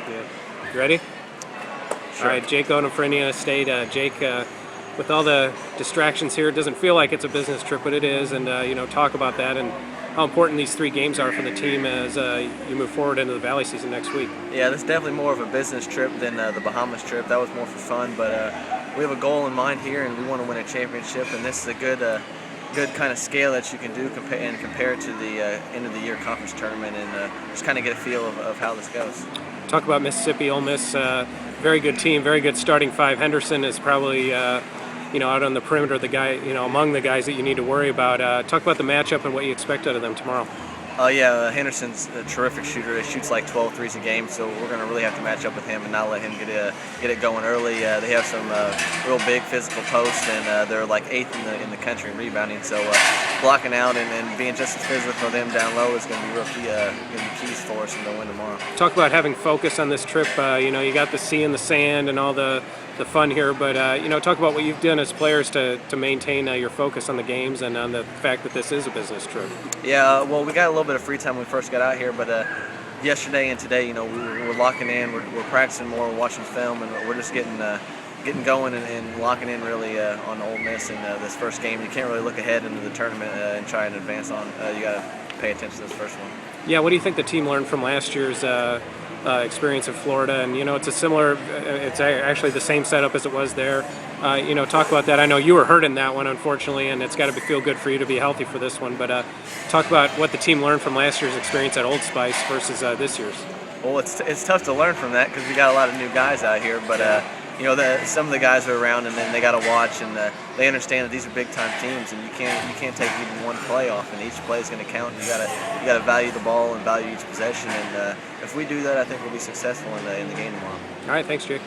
Yeah. You ready? Sure. All right, Jake Odum for Indiana State. Jake, with all the distractions here, it doesn't feel like it's a business trip, but it is. And talk about that and how important these 3 games are for the team as you move forward into the Valley season next week. Yeah, this is definitely more of a business trip than the Bahamas trip. That was more for fun, but we have a goal in mind here, and we want to win a championship. And this is a good kind of scale that you can do compare it to the end of the year conference tournament, and just kind of get a feel of how this goes. Talk about Mississippi, Ole Miss. Very good team, very good starting 5. Henderson is probably out on the perimeter, the guy among the guys that you need to worry about. Talk about the matchup and what you expect out of them tomorrow. Henderson's a terrific shooter. He shoots like 12 threes a game, so we're going to really have to match up with him and not let him get it going early. They have some real big physical posts, and they're like 8th in the country in rebounding. So blocking out and being just as physical for them down low is going to be real keys for us, and they'll win tomorrow. Talk about having focus on this trip. You got the sea and the sand and all the fun here, but talk about what you've done as players to maintain your focus on the games and on the fact that this is a business trip. Yeah, well, we got a little bit of free time when we first got out here, but yesterday and today, we're locking in, we're practicing more, we're watching film, and we're just getting going and locking in really on Ole Miss in this first game. You can't really look ahead into the tournament and try and advance on. You got to pay attention to this first one. Yeah, what do you think the team learned from last year's experience in Florida? And it's actually the same setup as it was there. Talk about that. I know you were hurt in that one, unfortunately, and it's got to feel good for you to be healthy for this one. But talk about what the team learned from last year's experience at Old Spice versus this year's. Well, it's tough to learn from that because we got a lot of new guys out here, but some of the guys are around, and then they got to watch, and they understand that these are big time teams, and you can't take even one play off, and each play is going to count. You got to value the ball and value each possession, and if we do that, I think we'll be successful in the game tomorrow. All right, thanks, Jake.